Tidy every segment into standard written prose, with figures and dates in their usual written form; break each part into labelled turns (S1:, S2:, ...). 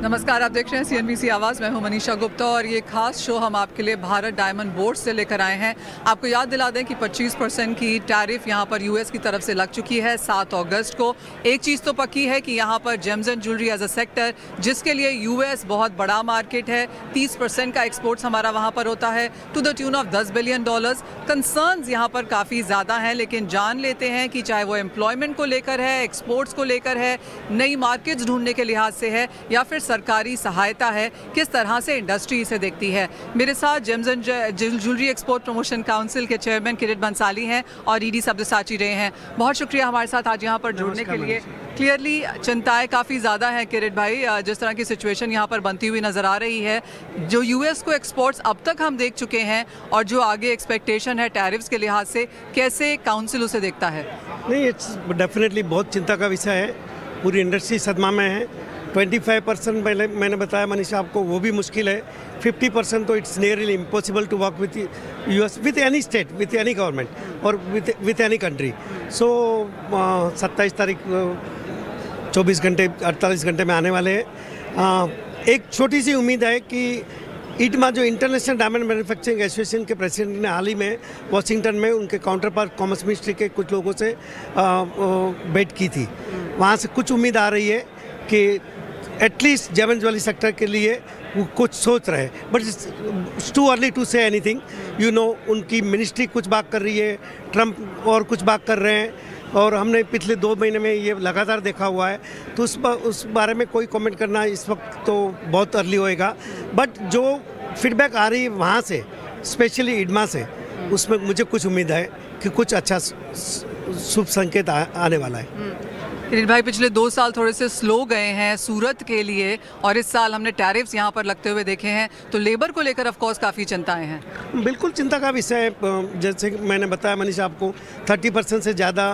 S1: नमस्कार, आप देख रहे हैं CNBC आवाज़। मैं हूं मनीषा गुप्ता और ये खास शो हम आपके लिए भारत डायमंड बोर्ड से लेकर आए हैं। आपको याद दिला दें कि 25% की टैरिफ यहां पर US की तरफ से लग चुकी है 7 अगस्त को। एक चीज़ तो पक्की है कि यहां पर gems and jewellery as a sector, जिसके लिए US बहुत बड़ा मार्केट है, 30% का एक्सपोर्ट्स हमारा वहाँ पर होता है to the tune of $10 billion. Concerns यहाँ पर काफ़ी ज़्यादा हैं, लेकिन जान लेते हैं कि चाहे वो एम्प्लॉयमेंट को लेकर है, एक्सपोर्ट्स को लेकर है, नई मार्केट्स ढूंढने के लिहाज से है, या फिर सरकारी सहायता है, किस तरह से इंडस्ट्री इसे देखती है। मेरे साथ James and jewellery export promotion council के चेयरमैन किरीट बंसाली हैं और ED सब्यसाची रहे हैं। बहुत शुक्रिया हमारे साथ आज यहाँ पर जुड़ने के लिए। क्लियरली चिंताएं काफ़ी ज़्यादा हैं किरीट भाई, जिस तरह की सिचुएशन यहाँ पर बनती हुई नज़र आ रही है। जो US को एक्सपोर्ट्स अब तक हम देख चुके हैं और जो आगे एक्सपेक्टेशन है टैरिफ्स के लिहाज से, कैसे काउंसिल उसे देखता है?
S2: नहीं, इट्स डेफिनेटली बहुत चिंता का विषय है। पूरी इंडस्ट्री सदमा में है। 25% मैंने बताया मनीषा आपको, वो भी मुश्किल है। 50% तो it's nearly impossible to work with US, with any state, with any government और विथ एनी कंट्री। सो 27 तारीख 24 घंटे 48 घंटे में आने वाले हैं। एक छोटी सी उम्मीद है कि ITMA जो इंटरनेशनल डायमंड मैन्युफैक्चरिंग एसोसिएशन के प्रेसिडेंट ने हाल ही में वाशिंगटन में उनके काउंटर पार्ट कॉमर्स मिनिस्ट्री के कुछ लोगों से भेंट की थी। वहाँ से कुछ उम्मीद आ रही है कि एटलीस्ट जेम्स ज्वेलरी सेक्टर के लिए वो कुछ सोच रहे हैं, but it's too early to say anything. You know, उनकी मिनिस्ट्री कुछ बात कर रही है, ट्रंप और कुछ बात कर रहे हैं, और हमने पिछले 2 महीने में ये लगातार देखा हुआ है। तो उस बारे में कोई कमेंट करना इस वक्त तो बहुत अर्ली होएगा। बट जो फीडबैक आ रही है वहाँ से, स्पेशली ITMA से, उसमें मुझे कुछ उम्मीद है कि कुछ अच्छा शुभ संकेत आने वाला है।
S1: किरीट भाई, पिछले 2 साल थोड़े से स्लो गए हैं सूरत के लिए, और इस साल हमने टैरिफ्स यहाँ पर लगते हुए देखे हैं, तो लेबर को लेकर ऑफ कोर्स काफ़ी चिंताएं हैं।
S2: बिल्कुल चिंता का विषय है। जैसे कि मैंने बताया मनीषा आपको, 30% से ज़्यादा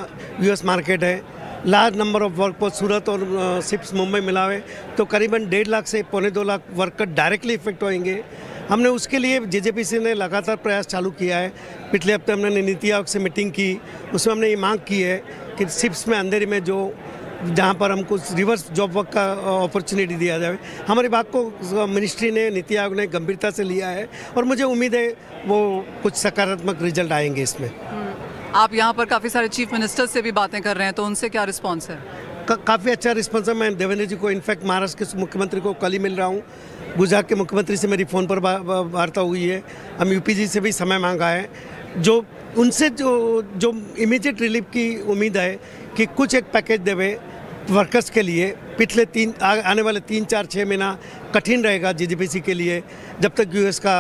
S2: US मार्केट है। लार्ज नंबर ऑफ वर्कफोर्स सूरत और सिप्स मुंबई मिलावे तो करीबन 1.5 लाख से 2.25 लाख वर्कर डायरेक्टली इफेक्ट होंगे। हमने उसके लिए JJPC ने लगातार प्रयास चालू किया है। पिछले हफ्ते हमने नीति आयोग से मीटिंग की, उसमें हमने ये मांग की है कि सिप्स में अंधेरी में जहाँ पर हमको रिवर्स जॉब वर्क का अपॉर्चुनिटी दिया जाए। हमारी बात को मिनिस्ट्री ने, नीति आयोग ने गंभीरता से लिया है, और मुझे उम्मीद है वो कुछ सकारात्मक रिजल्ट आएंगे इसमें।
S1: आप यहाँ पर काफ़ी सारे चीफ मिनिस्टर से भी बातें कर रहे हैं, तो उनसे क्या रिस्पॉन्स है?
S2: काफ़ी अच्छा रिस्पॉन्स है। मैं देवेंद्र जी को, इनफैक्ट महाराष्ट्र के मुख्यमंत्री को कल ही मिल रहा हूँ। गुजरात के मुख्यमंत्री से मेरी फ़ोन पर वार्ता हुई है। हम UP जी से भी समय मांगा है। जो उनसे जो इमीडिएट रिलीफ की उम्मीद है कि कुछ एक पैकेज देवे वर्कर्स के लिए। पिछले आने वाले 3, 4, 6 महीना कठिन रहेगा JJPC के लिए, जब तक US का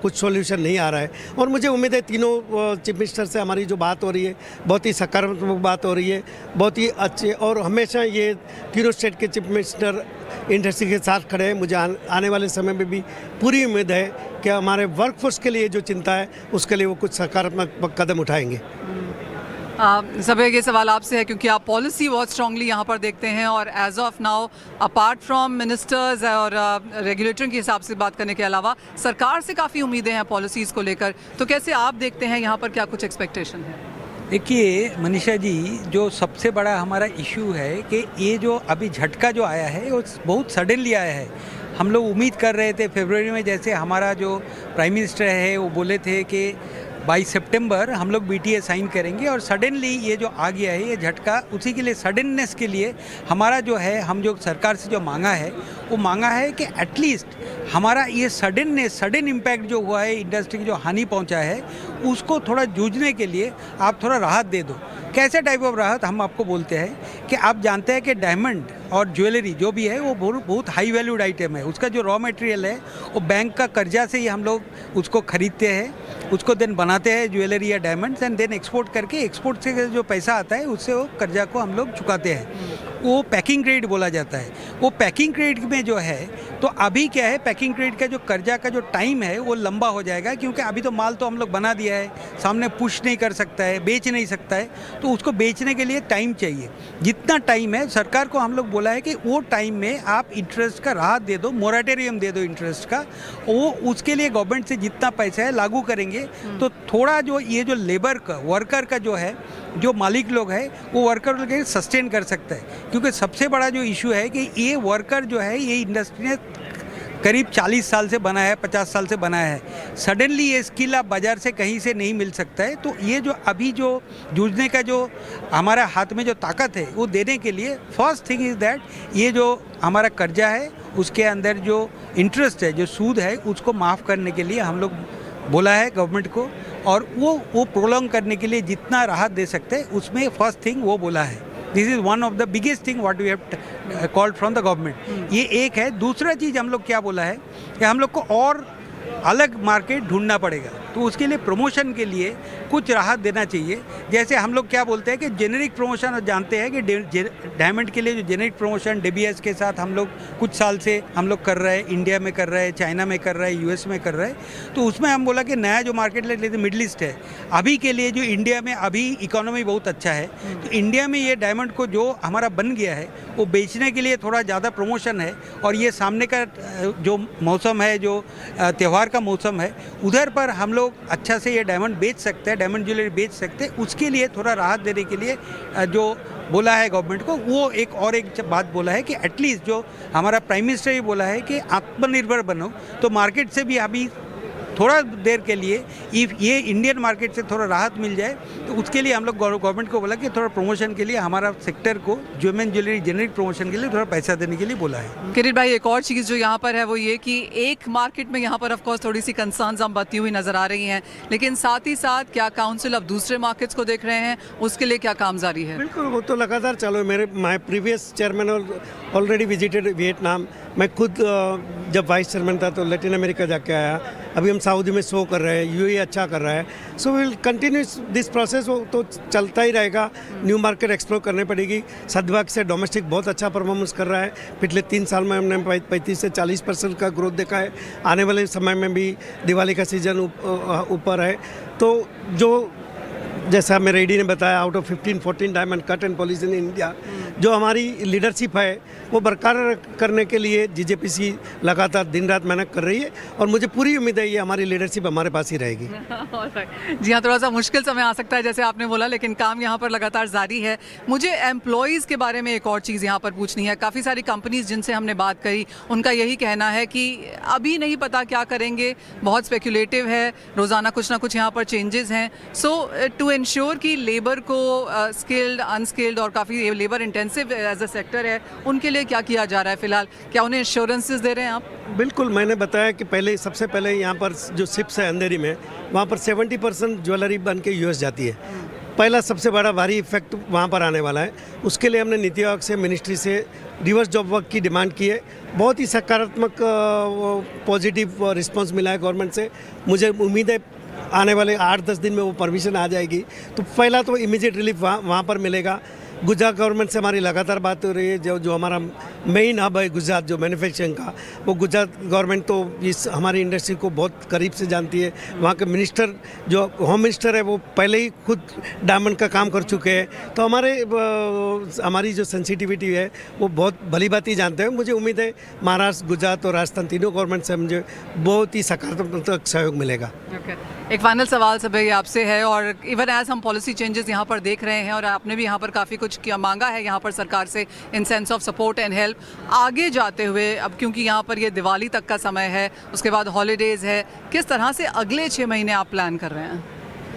S2: कुछ सॉल्यूशन नहीं आ रहा है। और मुझे उम्मीद है तीनों चीफ मिनिस्टर से हमारी जो बात हो रही है, बहुत ही सकारात्मक बात हो रही है, बहुत ही अच्छे, और हमेशा ये तीनों स्टेट के चीफ मिनिस्टर इंडस्ट्री के साथ खड़े हैं। मुझे आने वाले समय में भी पूरी उम्मीद है कि हमारे वर्कफोर्स के लिए जो चिंता है, उसके लिए वो कुछ सकारात्मक कदम उठाएंगे।
S1: सब ये सवाल आपसे है, क्योंकि आप पॉलिसी बहुत स्ट्रांगली यहाँ पर देखते हैं, और as of now apart from ministers और रेगुलेटर के हिसाब से बात करने के अलावा सरकार से काफ़ी उम्मीदें हैं पॉलिसीज़ को लेकर, तो कैसे आप देखते हैं यहाँ पर क्या कुछ एक्सपेक्टेशन है?
S3: देखिए मनीषा जी, जो सबसे बड़ा हमारा इशू है कि ये जो अभी झटका जो आया है वो बहुत सडनली आया है। हम लोग उम्मीद कर रहे थे फरवरी में, जैसे हमारा जो प्राइम मिनिस्टर है वो बोले थे कि 22 सितंबर हम लोग BTA साइन करेंगे, और सडनली ये जो आ गया है ये झटका, उसी के लिए सडननेस के लिए हमारा जो है, हम जो सरकार से जो मांगा है वो मांगा है कि एटलीस्ट हमारा ये सडन इम्पैक्ट जो हुआ है, इंडस्ट्री की जो हानि पहुंचा है, उसको थोड़ा जूझने के लिए आप थोड़ा राहत दे दो। कैसे टाइप ऑफ राहत हम आपको बोलते हैं कि आप जानते हैं कि डायमंड और ज्वेलरी जो भी है वो बहुत हाई वैल्यूड आइटम है। उसका जो रॉ मटेरियल है वो बैंक का कर्जा से ही हम लोग उसको खरीदते हैं, उसको देन बनाते हैं ज्वेलरी या डायमंड्स, एंड देन एक्सपोर्ट करके, एक्सपोर्ट से जो पैसा आता है उससे वो कर्जा को हम लोग चुकाते हैं। वो पैकिंग क्रेडिट बोला जाता है। वो पैकिंग क्रेडिट में जो है, तो अभी क्या है, पैकिंग क्रेडिट का जो कर्जा का जो टाइम है वो लंबा हो जाएगा, क्योंकि अभी तो माल तो हम लोग बना दिया है, सामने पुश नहीं कर सकता है, बेच नहीं सकता है, तो उसको बेचने के लिए टाइम चाहिए। जितना टाइम है, सरकार को हम लोग बोला है कि वो टाइम में आप इंटरेस्ट का राहत दे दो, मोरेटोरियम दे दो इंटरेस्ट का, वो उसके लिए गवर्नमेंट से जितना पैसा है लागू करेंगे तो थोड़ा जो ये जो लेबर का वर्कर का जो है, जो मालिक लोग है वो वर्कर लोग सस्टेन कर सकता है। क्योंकि सबसे बड़ा जो इशू है कि ये वर्कर जो है ये इंडस्ट्री ने करीब 40 साल से बनाया है, 50 साल से बनाया है। सडनली ये स्किल आप बाज़ार से कहीं से नहीं मिल सकता है। तो ये जो अभी जो जूझने का जो हमारा हाथ में जो ताकत है वो देने के लिए फर्स्ट थिंग इज़ दैट ये जो हमारा कर्जा है उसके अंदर जो इंटरेस्ट है, जो सूद है, उसको माफ़ करने के लिए हम लोग बोला है गवर्नमेंट को, और वो प्रोलॉन्ग करने के लिए जितना राहत दे सकते हैं उसमें फर्स्ट थिंग वो बोला है। This is one of the biggest thing what we have called from the government. ये एक है। दूसरा चीज़ हम लोग क्या बोला है कि हम लोग को और अलग मार्केट ढूंढना पड़ेगा, तो उसके लिए प्रमोशन के लिए कुछ राहत देना चाहिए। जैसे हम लोग क्या बोलते हैं कि जेनेरिक प्रमोशन, और जानते हैं कि डायमंड के लिए जो जेनेरिक प्रमोशन DBS के साथ हम लोग कुछ साल से हम लोग कर रहे हैं, इंडिया में कर रहे हैं, चाइना में कर रहे हैं, US में कर रहे हैं। तो उसमें हम बोला कि नया जो मार्केट ले लेते मिडल ईस्ट है अभी के लिए, जो इंडिया में अभी इकोनॉमी बहुत अच्छा है, तो इंडिया में ये डायमंड को जो हमारा बन गया है वो बेचने के लिए थोड़ा ज़्यादा प्रमोशन है। और ये सामने का जो मौसम है, जो त्यौहार का मौसम है, उधर पर हम लोग अच्छा से ये डायमंड बेच सकते हैं, डायमंड ज्वेलरी बेच सकते हैं। उसके लिए थोड़ा राहत देने के लिए जो बोला है गवर्नमेंट को, वो एक बात बोला है कि एटलीस्ट जो हमारा प्राइम मिनिस्टर ये बोला है कि आत्मनिर्भर बनो, तो मार्केट से भी अभी थोड़ा देर के लिए इफ ये इंडियन मार्केट से थोड़ा राहत मिल जाए तो उसके लिए हम लोग गवर्नमेंट को बोला कि थोड़ा प्रमोशन के लिए हमारा सेक्टर को ज्वेलरी ज्वेलरी जेनरिक प्रमोशन के लिए थोड़ा पैसा देने के लिए बोला है।
S1: किरीट भाई, एक और चीज़ जो यहाँ पर है वो ये कि एक मार्केट में यहाँ पर ऑफ कोर्स थोड़ी सी कंसर्न्स हम बढ़ती हुई नजर आ रही हैं, लेकिन साथ ही साथ क्या काउंसिल अब दूसरे मार्केट्स को देख रहे हैं, उसके लिए क्या काम जारी है?
S2: बिल्कुल, वो तो लगातार चालू है। My previous chairman already visited Vietnam. मैं खुद जब वाइस चेयरमैन था तो लैटिन अमेरिका जाके आया। अभी हम सऊदी में शो कर रहे हैं, UAE अच्छा कर रहा है। So will continue this process, वो तो चलता ही रहेगा। न्यू मार्केट एक्सप्लोर करनी पड़ेगी। सद्भाग्य से डोमेस्टिक बहुत अच्छा परफॉर्मेंस कर रहा है। पिछले 3 साल में हमने 35 से 40% का ग्रोथ देखा है। आने वाले समय में भी दिवाली का सीजन ऊपर है। तो जो जैसा मेरे AD ने बताया, out of 15-14 diamond cut and polish in India, जो हमारी लीडरशिप है वो बरकरार करने के लिए GJPC लगातार दिन रात मेहनत कर रही है, और मुझे पूरी उम्मीद है ये हमारी लीडरशिप हमारे पास ही रहेगी।
S1: जी हाँ, थोड़ा सा मुश्किल समय आ सकता है जैसे आपने बोला, लेकिन काम यहाँ पर लगातार जारी है। मुझे एम्प्लॉयज़ के बारे में एक और चीज़ यहाँ पर पूछनी है। काफ़ी सारी कंपनीज जिनसे हमने बात करी, उनका यही कहना है कि अभी नहीं पता क्या करेंगे, बहुत स्पेकुलेटिव है, रोज़ाना कुछ ना कुछ यहाँ पर चेंजेस हैं। सो टू इंश्योर कि लेबर को स्किल्ड, अनस्किल्ड और काफ़ी labour intensive as a sector है, उनके लिए क्या किया जा रहा है फिलहाल? क्या उन्हें इंश्योरेंसेस दे रहे हैं आप?
S2: बिल्कुल, मैंने बताया कि सबसे पहले यहाँ पर जो शिप्स है अंधेरी में, वहाँ पर 70% ज्वेलरी बन के US जाती है। पहला सबसे बड़ा भारी इफेक्ट वहाँ पर आने वाला है। उसके लिए हमने नीति आयोग से, मिनिस्ट्री से रिवर्स जॉब वर्क की डिमांड की है। बहुत ही सकारात्मक पॉजिटिव रिस्पॉन्स मिला है गवर्नमेंट से। मुझे उम्मीद है आने वाले 8-10 दिन में वो परमिशन आ जाएगी। तो पहला तो इमीडिएट रिलीफ वहाँ पर मिलेगा। गुजरात गवर्नमेंट से हमारी लगातार बात हो रही है। जो हमारा मेन हब है गुजरात, जो मैन्युफैक्चरिंग का, वो गुजरात गवर्नमेंट तो इस हमारी इंडस्ट्री को बहुत करीब से जानती है। वहाँ के मिनिस्टर, जो होम मिनिस्टर है, वो पहले ही खुद डायमंड का काम कर चुके हैं। तो हमारी जो सेंसिटिविटी है वो बहुत भली बात ही जानते हैं। मुझे उम्मीद है महाराष्ट्र, गुजरात और राजस्थान तीनों गवर्नमेंट से मुझे बहुत ही सकारात्मक सहयोग मिलेगा।
S1: एक फाइनल सवाल सब ये आपसे है, और इवन एज हम पॉलिसी चेंजेस यहाँ पर देख रहे हैं, और आपने भी यहाँ पर काफ़ी कुछ किया, मांगा है यहाँ पर सरकार से in sense of support and help. आगे जाते हुए अब क्योंकि यहाँ पर ये दिवाली तक का समय है, उसके बाद हॉलीडेज़ है, किस तरह से अगले 6 महीने आप प्लान कर रहे हैं?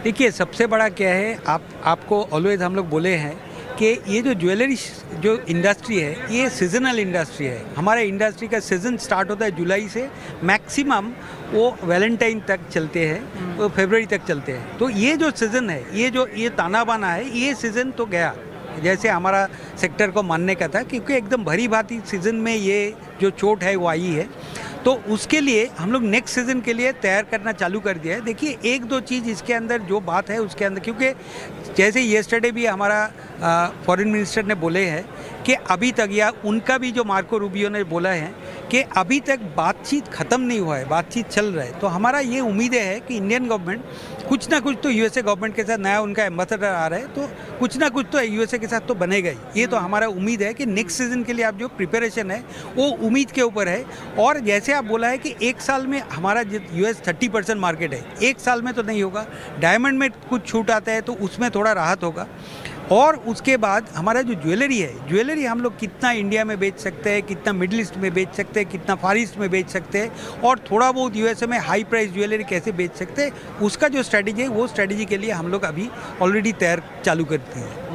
S3: देखिए, सबसे बड़ा क्या है, आपको ऑलवेज हम लोग बोले हैं कि ये जो ज्वेलरी जो इंडस्ट्री है ये सीजनल इंडस्ट्री है। हमारे इंडस्ट्री का सीज़न स्टार्ट होता है जुलाई से, मैक्सिमम वो वैलेंटाइन तक चलते हैं, वो फरवरी तक चलते हैं। तो ये जो सीज़न है, ये ताना बाना है, ये सीज़न तो गया जैसे हमारा सेक्टर को मानने का था, क्योंकि एकदम भरी भांति सीज़न में ये जो चोट है वो आई है। तो उसके लिए हम लोग नेक्स्ट सीज़न के लिए तैयार करना चालू कर दिया है। देखिए, 1-2 चीज़ इसके अंदर जो बात है उसके अंदर, क्योंकि जैसे येस्टरडे भी हमारा फॉरेन मिनिस्टर ने बोले हैं कि अभी तक, या उनका भी जो मार्को रूबियो ने बोला है कि अभी तक बातचीत ख़त्म नहीं हुआ है, बातचीत चल रहा है। तो हमारा ये उम्मीद है कि इंडियन गवर्नमेंट कुछ ना कुछ तो यूएसए गवर्नमेंट के साथ, नया उनका एम्बेसडर आ रहा है, तो कुछ ना कुछ तो यूएसए के साथ तो बनेगा ही। ये तो हमारा उम्मीद है कि नेक्स्ट सीजन के लिए आप जो प्रिपरेशन है वो उम्मीद के ऊपर है। और जैसे आप बोला है कि एक साल में हमारा यूएस 30% मार्केट है, एक साल में तो नहीं होगा। डायमंड में कुछ छूट आता है तो उसमें थोड़ा राहत होगा। और उसके बाद हमारा जो ज्वेलरी है, ज्वेलरी हम लोग कितना इंडिया में बेच सकते हैं, कितना मिडिल ईस्ट में बेच सकते हैं, कितना फार ईस्ट में बेच सकते हैं, और थोड़ा बहुत यूएसए में हाई प्राइस ज्वेलरी कैसे बेच सकते हैं, उसका जो स्ट्रेटजी है वो स्ट्रेटजी के लिए हम लोग अभी ऑलरेडी तैयार चालू करते हैं।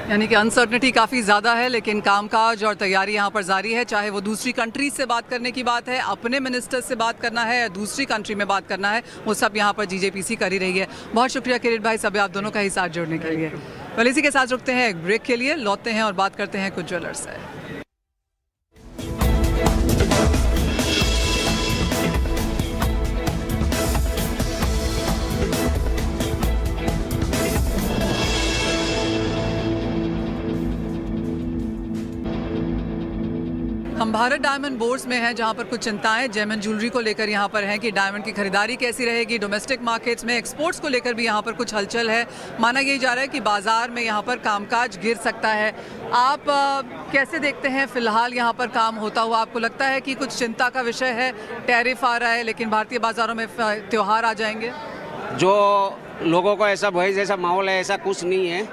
S1: यानी कि अनसर्टनिटी काफ़ी ज़्यादा है, लेकिन कामकाज और तैयारी यहाँ पर जारी है। चाहे वो दूसरी कंट्री से बात करने की बात है, अपने मिनिस्टर से बात करना है, या दूसरी कंट्री में बात करना है, वो सब यहाँ पर जीजेपीसी कर ही रही है। बहुत शुक्रिया किरीट भाई, सब आप दोनों का ही साथ जोड़ने के लिए। well, इसी के साथ रुकते हैं एक ब्रेक के लिए, लौटते हैं और बात करते हैं कुछ ज्वेलर्स से। हम भारत डायमंड बोर्ड्स में हैं, जहां पर कुछ चिंताएं जेमन ज्वेलरी को लेकर यहां पर हैं कि डायमंड की खरीदारी कैसी रहेगी, डोमेस्टिक मार्केट्स में एक्सपोर्ट्स को लेकर भी यहां पर कुछ हलचल है। माना यही जा रहा है कि बाजार में यहां पर कामकाज गिर सकता है। आप कैसे देखते हैं फिलहाल यहां पर काम होता हुआ? आपको लगता है कि कुछ चिंता का विषय है? टैरिफ आ रहा है, लेकिन भारतीय बाजारों में त्यौहार आ जाएंगे।
S4: जो लोगों को ऐसा भय जैसा माहौल है, ऐसा कुछ नहीं है।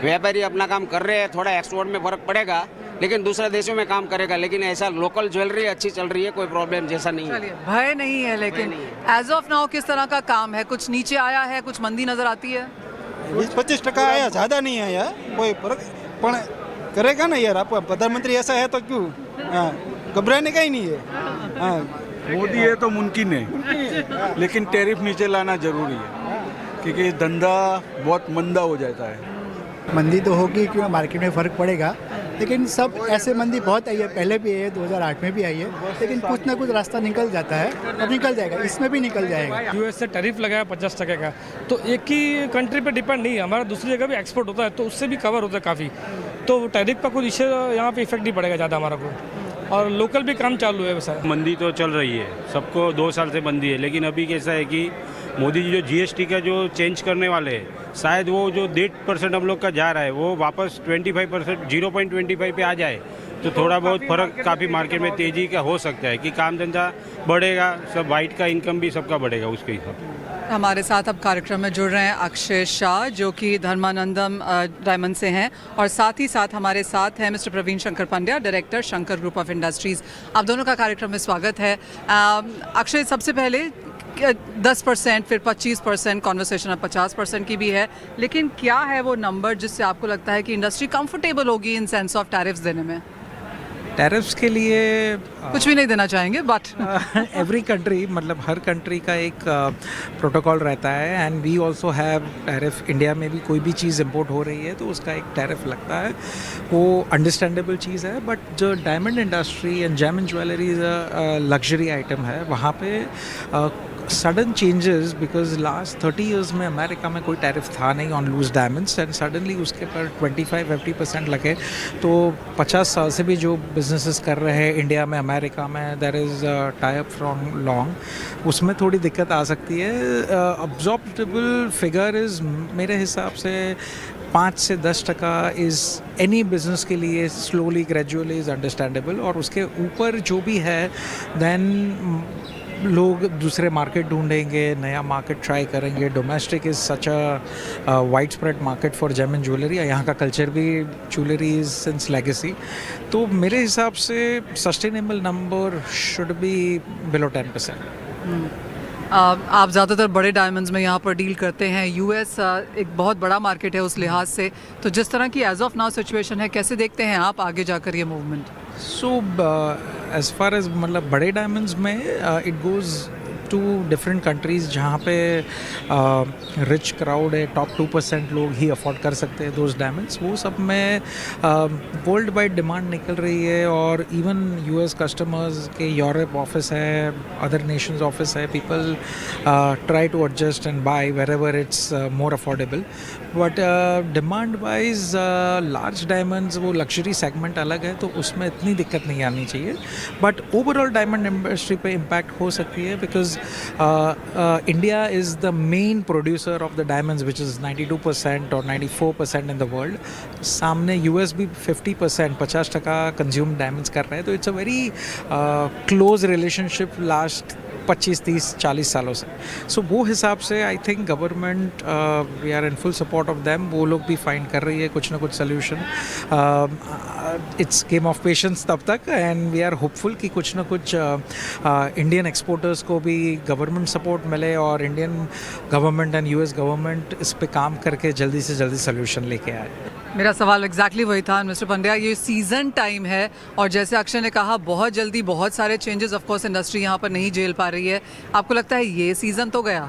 S4: व्यापारी अपना काम कर रहे हैं, थोड़ा एक्सपोर्ट में फर्क पड़ेगा, लेकिन दूसरे देशों में काम करेगा। लेकिन ऐसा लोकल ज्वेलरी अच्छी चल रही है, कोई प्रॉब्लम जैसा नहीं है।
S1: भय नहीं है, लेकिन एज ऑफ नाउ किस तरह का काम है? कुछ नीचे आया है, कुछ मंदी नजर आती है?
S5: 20-25% आया, ज़्यादा नहीं आया, कोई फर्क पण करेगा ना यार। आप प्रधानमंत्री ऐसा है तो क्यों घबराने का ही नहीं है।
S6: मोदी है तो मुमकिन है, लेकिन टैरिफ नीचे लाना जरूरी है, क्योंकि धंधा बहुत मंदा हो जाता है।
S7: मंदी तो होगी, क्यों मार्केट में फ़र्क पड़ेगा, लेकिन सब ऐसे मंदी बहुत आई है, पहले भी आई है, 2008 में भी आई है, लेकिन कुछ ना कुछ रास्ता निकल जाता है और निकल जाएगा, इसमें भी निकल जाएगा।
S8: यूएस से टैरिफ लगाया 50% का, तो एक ही कंट्री पे डिपेंड नहीं है, हमारा दूसरी जगह भी एक्सपोर्ट होता है, तो उससे भी कवर होता है काफ़ी। तो टैरिफ का कुछ इश्यू यहाँ पे इफेक्ट नहीं पड़ेगा ज़्यादा हमारा को, और लोकल भी काम चालू है वैसा।
S9: मंदी तो चल रही है, सबको 2 साल से मंदी है, लेकिन अभी कैसा है कि मोदी जी जो जीएसटी का जो चेंज करने वाले हैं, शायद वो जो 1.5% हम लोग का जा रहा है वो वापस 25% 0.25 पे आ जाए, तो थोड़ा बहुत फर्क काफ़ी मार्केट में तेज़ी का हो सकता है कि काम धंधा बढ़ेगा, सब वाइट का इनकम भी सबका बढ़ेगा उसके हिसाब।
S1: हमारे साथ अब कार्यक्रम में जुड़ रहे हैं अक्षय शाह, जो कि धर्मानंदम डायमंड से हैं, और साथ ही साथ हमारे साथ हैं mister Praveen Shankar Pandya, director Shankar group of industries. आप दोनों का कार्यक्रम में स्वागत है। अक्षय, सबसे पहले 10%, फिर 25%, कॉन्वर्सेशन अब 50% की भी है, लेकिन क्या है वो नंबर जिससे आपको लगता है कि इंडस्ट्री कंफर्टेबल होगी इन सेंस ऑफ टैरिफ्स देने में?
S10: टैरिफ्स के लिए
S1: कुछ भी नहीं देना चाहेंगे, बट
S10: एवरी कंट्री, मतलब हर कंट्री का एक प्रोटोकॉल रहता है, and we also have tariff. India में भी कोई भी चीज़ इंपोर्ट हो रही है तो उसका एक टैरिफ लगता है, वो अंडरस्टैंडेबल चीज़ है। बट जो diamond industry and gem and jewellery luxury item है, वहाँ पे sudden changes, because last 30 years में अमेरिका में कोई टैरिफ था नहीं on loose diamonds, and suddenly उसके पर 25-50% लगे। तो 50 साल से भी जो बिजनेसेस कर रहे हैं इंडिया में, अमेरिका में, there is tie up from long, उसमें थोड़ी दिक्कत आ सकती है। अब्जॉर्बेबल फिगर इज़ मेरे हिसाब से 5 से 10% इज़ एनी बिजनेस के लिए स्लोली ग्रेजुअली इज़ अंडरस्टैंडेबल, और उसके ऊपर जो भी है देन लोग दूसरे मार्केट ढूंढेंगे, नया मार्केट ट्राई करेंगे। Domestic is such a wide spread market for जेमन ज्वेलरी, यहाँ का कल्चर भी ज्वेलरी इज़ सिंस लेगेसी। तो मेरे हिसाब से sustainable number should be below 10%।
S1: आप ज़्यादातर बड़े डायमंड्स में यहाँ पर डील करते हैं। यूएस एक बहुत बड़ा मार्केट है उस लिहाज से, तो जिस तरह की एज ऑफ नाउ सिचुएशन है, कैसे देखते हैं आप आगे जाकर ये movement?
S10: So as far as मतलब बड़े डायमंड्स में it goes to different countries जहाँ पे रिच क्राउड है, टॉप 2% लोग ही अफोर्ड कर सकते हैं दोज डायमंड्स, वो सब में वर्ल्ड वाइड डिमांड निकल रही है। और इवन यूएस कस्टमर्स के यूरोप ऑफिस है, अदर नेशंस ऑफिस है, people try to adjust and buy wherever it's more affordable. But demand wise large diamonds वो लग्जरी सेगमेंट अलग है, तो उसमें इतनी दिक्कत नहीं आनी चाहिए. बट ओवरऑल डायमंड इंडस्ट्री पे इम्पैक्ट हो सकती है, because India is the main producer of the diamonds which is 92% और 94% इन द वर्ल्ड. सामने यूएस भी 50% 50% कंज्यूम डायमंड्स कर रहे हैं. तो it's a very close relationship last 25, 30, 40 सालों से. सो वो हिसाब से I think government, we are in full support of them. वो लोग भी फाइंड कर रही है कुछ ना कुछ solution. It's game of patience तब तक, एंड वी आर होपफुल कि कुछ ना कुछ इंडियन एक्सपोर्टर्स को भी गवर्नमेंट सपोर्ट मिले और Indian government and US government इस पे काम करके जल्दी से जल्दी सोल्यूशन लेके आए.
S1: मेरा सवाल एग्जैक्टली वही था मिस्टर पंड्या. ये सीज़न टाइम है और जैसे अक्षय ने कहा बहुत जल्दी बहुत सारे चेंजेस ऑफ कोर्स इंडस्ट्री यहाँ पर नहीं झेल पा रही है. आपको लगता है ये सीज़न तो गया?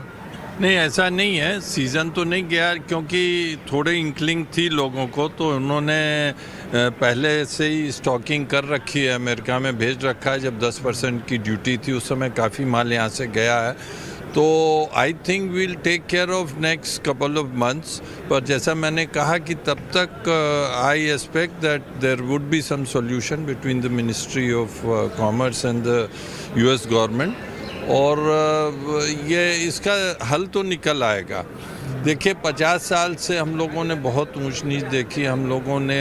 S11: नहीं, ऐसा नहीं है, सीज़न तो नहीं गया, क्योंकि थोड़े इंक्लिंग थी लोगों को, तो उन्होंने पहले से ही स्टॉकिंग कर रखी है. अमेरिका में भेज रखा है. जब 10% की ड्यूटी थी उस समय काफ़ी माल यहाँ से गया है. तो I think we'll take care of next couple of months. पर जैसा मैंने कहा कि तब तक I expect that there would be some solution between the ministry of commerce and the US government, और ये इसका हल तो निकल आएगा. देखिए, 50 साल से हम लोगों ने बहुत ऊंच नीच देखी. हम लोगों ने,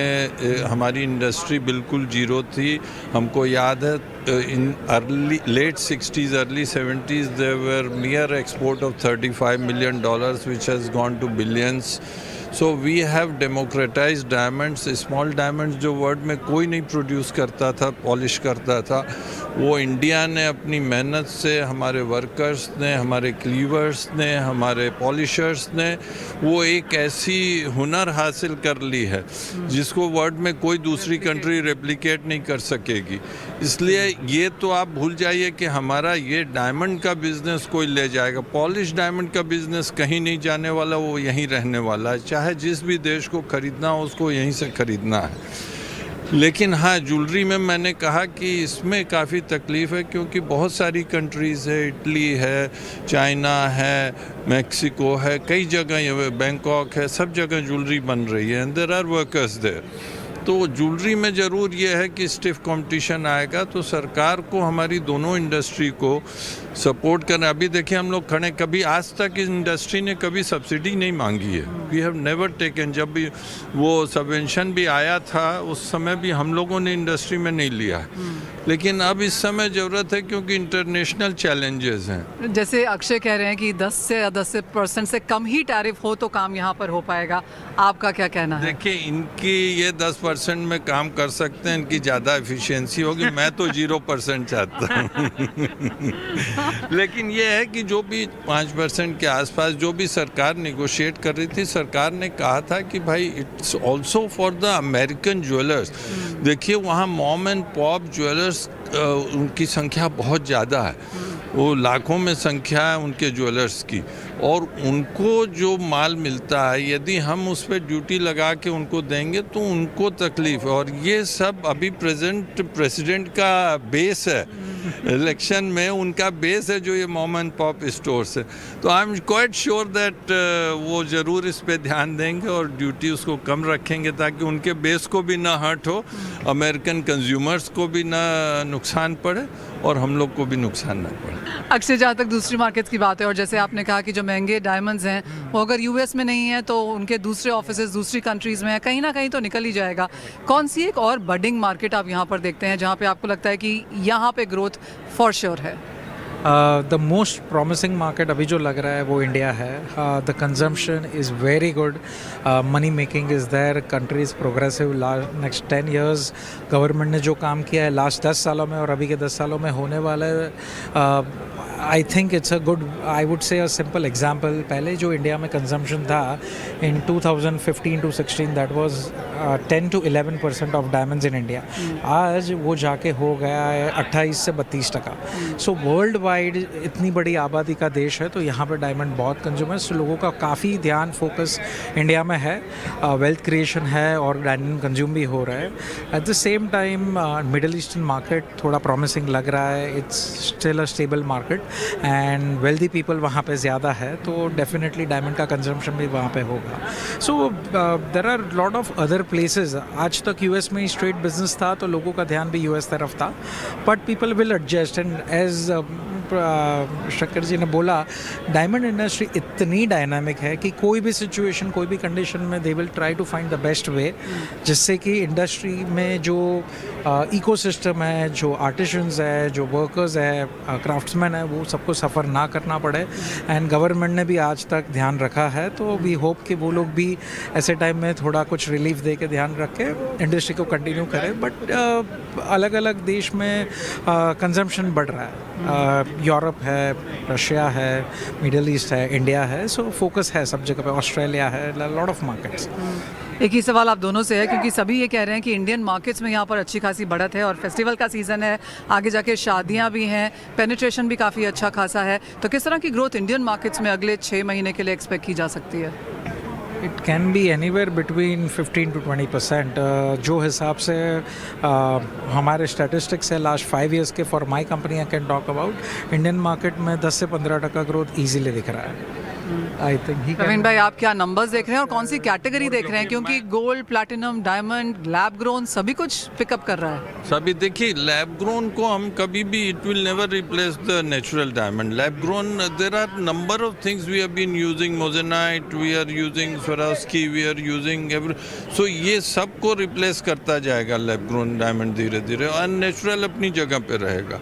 S11: हमारी इंडस्ट्री बिल्कुल जीरो थी. हमको याद है in late 60s, early 70s, there were mere export of $35 million, which has gone to billions. So we have democratized diamonds. Small diamonds जो वर्ल्ड में कोई नहीं प्रोड्यूस करता था, पॉलिश करता था, वो इंडिया ने अपनी मेहनत से, हमारे वर्कर्स ने, हमारे क्लीवर्स ने, हमारे पॉलिशर्स ने, वो एक ऐसी हुनर हासिल कर ली है जिसको वर्ल्ड में कोई दूसरी कंट्री रेप्लिकेट नहीं कर सकेगी. इसलिए ये तो आप भूल जाइए कि हमारा ये डायमंड का बिज़नेस कोई ले जाएगा. पॉलिश डायमंड का बिज़नेस कहीं नहीं जाने वाला, वो यहीं रहने वाला है. चाहे जिस भी देश को ख़रीदना हो उसको यहीं से ख़रीदना है. लेकिन हाँ, ज्वेलरी में मैंने कहा कि इसमें काफ़ी तकलीफ़ है, क्योंकि बहुत सारी कंट्रीज़ है, इटली है, चाइना है, मैक्सिको है, कई जगह, बैंकॉक है, सब जगह ज्वेलरी बन रही है, and there are workers there. तो ज्वेलरी में ज़रूर ये है कि स्टिफ कंपटीशन आएगा, तो सरकार को हमारी दोनों इंडस्ट्री को सपोर्ट करना. अभी देखिए, हम लोग खड़े, कभी आज तक इस इंडस्ट्री ने कभी सब्सिडी नहीं मांगी है. We have never taken. जब भी वो सबवेंशन भी आया था उस समय भी हम लोगों ने इंडस्ट्री में नहीं लिया है. लेकिन अब इस समय ज़रूरत है, क्योंकि इंटरनेशनल चैलेंजेस हैं.
S1: जैसे अक्षय कह रहे हैं कि 10% से कम ही टैरिफ हो तो काम यहाँ पर हो पाएगा. आपका क्या कहना है?
S11: देखिए, इनकी ये 10% में काम कर सकते हैं, इनकी ज़्यादा एफिशिएंसी होगी. मैं तो 0% चाहता हूँ. लेकिन ये है कि जो भी 5% के आसपास जो भी सरकार नेगोशिएट कर रही थी, सरकार ने कहा था कि भाई it's also for the American jewellers. देखिए, वहाँ मॉम एंड पॉप ज्वेलर्स, उनकी संख्या बहुत ज़्यादा है. वो लाखों में संख्या है उनके ज्वेलर्स की, और उनको जो माल मिलता है, यदि हम उस पर ड्यूटी लगा के उनको देंगे तो उनको तकलीफ है. और ये सब अभी प्रेसिडेंट का बेस है. इलेक्शन में उनका बेस है जो ये मॉम एंड पॉप स्टोर्स है. तो I am quite sure that वो ज़रूर इस पे ध्यान देंगे और ड्यूटी उसको कम रखेंगे, ताकि उनके बेस को भी ना हर्ट हो, अमेरिकन कंज्यूमर्स को भी ना नुकसान पड़े और हम लोग को भी नुकसान ना पड़े.
S1: अक्षय, जहाँ तक दूसरी मार्केट्स की बात है, और जैसे आपने कहा कि जो महंगे डायमंड्स हैं वो अगर यूएस में नहीं है तो उनके दूसरे ऑफिसेज दूसरी कंट्रीज़ में है, कहीं ना कहीं तो निकल ही जाएगा. कौन सी एक और बडिंग मार्केट आप यहाँ पर देखते हैं जहाँ पे आपको लगता है कि यहाँ पे ग्रोथ फॉर श्योर है?
S10: द मोस्ट प्रॉमिसिंग मार्केट अभी जो लग रहा है वो इंडिया है. The consumption is very good, money making is there, country is progressive. Next 10 years government ने जो काम किया है लास्ट 10 सालों में और अभी के 10 सालों में होने वाला है, I think it's a good, I would say a simple example. पहले जो इंडिया में कंजम्पशन था इन 2015 to 16, that was 10 to 11% of diamonds in India. आज वो जाके हो गया है 28 से 32%. सो वर्ल्ड वाइड इतनी बड़ी आबादी का देश है, तो यहाँ पे डायमंड बहुत कंज्यूम है, सो लोगों का काफ़ी ध्यान फोकस इंडिया में है, वेल्थ क्रिएशन है और डायमंड कंज्यूम भी हो रहा है। At the same time middle eastern market थोड़ा प्रॉमिसिंग लग रहा है, it's still a stable market and wealthy people वहाँ पे ज़्यादा है, तो डेफिनेटली डायमंड का कंजम्पशन भी वहाँ पे होगा। So there are lot of other places. आज तक यूएस में ही स्ट्रेट बिजनेस था, तो लोगों का ध्यान भी यूएस तरफ था, but people will adjust and as Shankar ji ने बोला, डायमंड इंडस्ट्री इतनी डायनामिक है कि कोई भी सिचुएशन, कोई भी कंडीशन में they will try to find the best way, जिससे कि इंडस्ट्री में जो इकोसिस्टम है, जो आर्टिशंस है, जो वर्कर्स है, क्राफ्ट्समैन है, वो सबको सफ़र ना करना पड़े। एंड गवर्नमेंट ने भी आज तक ध्यान रखा है, तो वी होप कि वो लोग भी ऐसे टाइम में थोड़ा कुछ रिलीफ दे के ध्यान रख के इंडस्ट्री को कंटिन्यू करें। बट अलग अलग देश में कंजम्पशन बढ़ रहा है, यूरोप है, रशिया है, मिडल ईस्ट है, इंडिया है, सो फोकस है सब जगह पे, ऑस्ट्रेलिया है, लॉट ऑफ मार्केट्स।
S1: एक ही सवाल आप दोनों से है, क्योंकि सभी ये कह रहे हैं कि इंडियन मार्केट्स में यहाँ पर अच्छी खासी बढ़त है और फेस्टिवल का सीज़न है, आगे जाके शादियाँ भी हैं, पेनिट्रेशन भी काफ़ी अच्छा खासा है, तो किस तरह की ग्रोथ इंडियन मार्केट्स में अगले 6 महीने के लिए एक्सपेक्ट की जा सकती है?
S10: It can be anywhere between 15 to 20%। जो हिसाब से हमारे स्टैटिस्टिक्स है लास्ट 5 years के, for my company I can talk about, Indian market में 10 से 15% ग्रोथ ईजिली दिख रहा है। आई थिंक
S1: प्रवीण भाई, आप क्या नंबर्स देख रहे हैं और कौन सी कैटेगरी देख रहे हैं, क्योंकि gold, platinum, diamond, lab grown सभी कुछ पिकअप कर रहा है?
S11: सभी देखिए, लैब ग्रोन को हम कभी भी, it will never replace the natural diamond. Lab grown, there are number of things we have been using, moissanite we are using, Swarovski we are using, so ये सब को रिप्लेस करता जाएगा लैब ग्रोन डायमंड धीरे धीरे, और natural अपनी जगह पे रहेगा।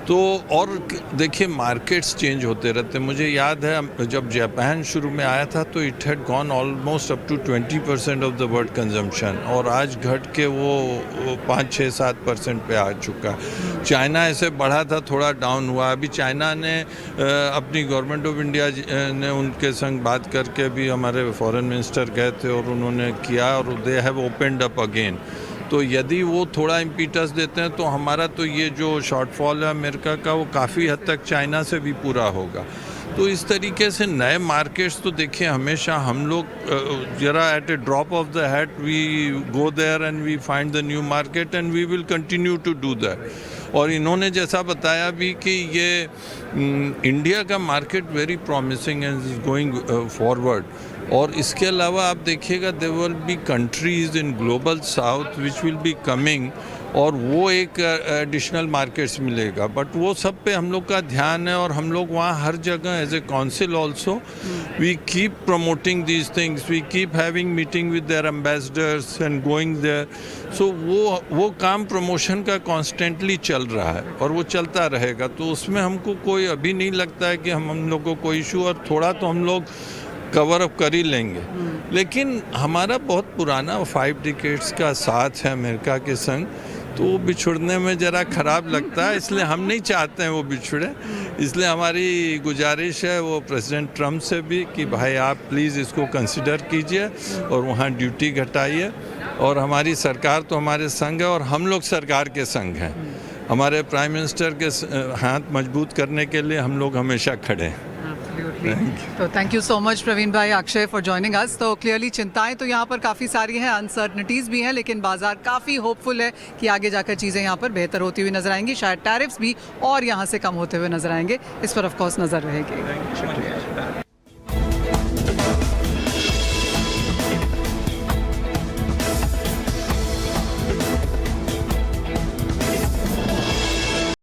S11: तो और देखिए, मार्केट्स चेंज होते रहते हैं। मुझे याद है जब जापान शुरू में आया था तो it had gone almost up to 20% of the world consumption, और आज घट के वो 5-6-7% पे आ चुका है। चाइना ऐसे बढ़ा था, थोड़ा डाउन हुआ। अभी चाइना ने अपनी गवर्नमेंट ऑफ इंडिया ने उनके संग बात करके भी, हमारे फॉरेन मिनिस्टर गए थे और उन्होंने किया, और they have opened up again. तो यदि वो थोड़ा इम्पीटस देते हैं तो हमारा तो ये जो शॉर्टफॉल है अमेरिका का, वो काफ़ी हद तक चाइना से भी पूरा होगा। तो इस तरीके से नए मार्केट्स तो देखिए, हमेशा हम लोग जरा at a drop of the hat we go there and we find the new market and we will continue to do that. और इन्होंने जैसा बताया भी कि ये इंडिया का market very promising and is going forward. और इसके अलावा आप देखिएगा, there will be countries in global south which will be coming, और वो एक एडिशनल मार्केट्स मिलेगा। बट वो सब पे हम लोग का ध्यान है, और हम लोग वहाँ हर जगह as a council also we keep promoting these things, we keep having meeting with their ambassadors and going there. So वो काम प्रमोशन का कॉन्स्टेंटली चल रहा है और वो चलता रहेगा। तो उसमें हमको कोई अभी नहीं लगता है कि हम लोग को कोई इशू, और थोड़ा तो हम लोग कवर अप कर ही लेंगे। लेकिन हमारा बहुत पुराना 5 decades का साथ है अमेरिका के संग, तो वो बिछुड़ने में ज़रा ख़राब लगता है, इसलिए हम नहीं चाहते हैं वो बिछुड़े। इसलिए हमारी गुजारिश है वो प्रेसिडेंट ट्रम्प से भी कि भाई आप प्लीज़ इसको कंसिडर कीजिए और वहाँ ड्यूटी घटाइए। और हमारी सरकार तो हमारे संग है, और हम लोग सरकार के संग हैं। हमारे प्राइम मिनिस्टर के हाथ मजबूत करने के लिए हम लोग हमेशा खड़े हैं।
S1: तो thank you so much Praveen भाई, अक्षय फॉर जॉइनिंग अस। तो क्लियरली चिंताएं तो यहाँ पर काफ़ी सारी हैं, अनसर्टनिटीज़ भी हैं, लेकिन बाजार काफ़ी होपफुल है कि आगे जाकर चीज़ें यहाँ पर बेहतर होती हुई नजर आएंगी, शायद टैरिफ्स भी और यहाँ से कम होते हुए नजर आएंगे। इस पर ऑफ कोर्स नज़र रहेगी। शुक्रिया।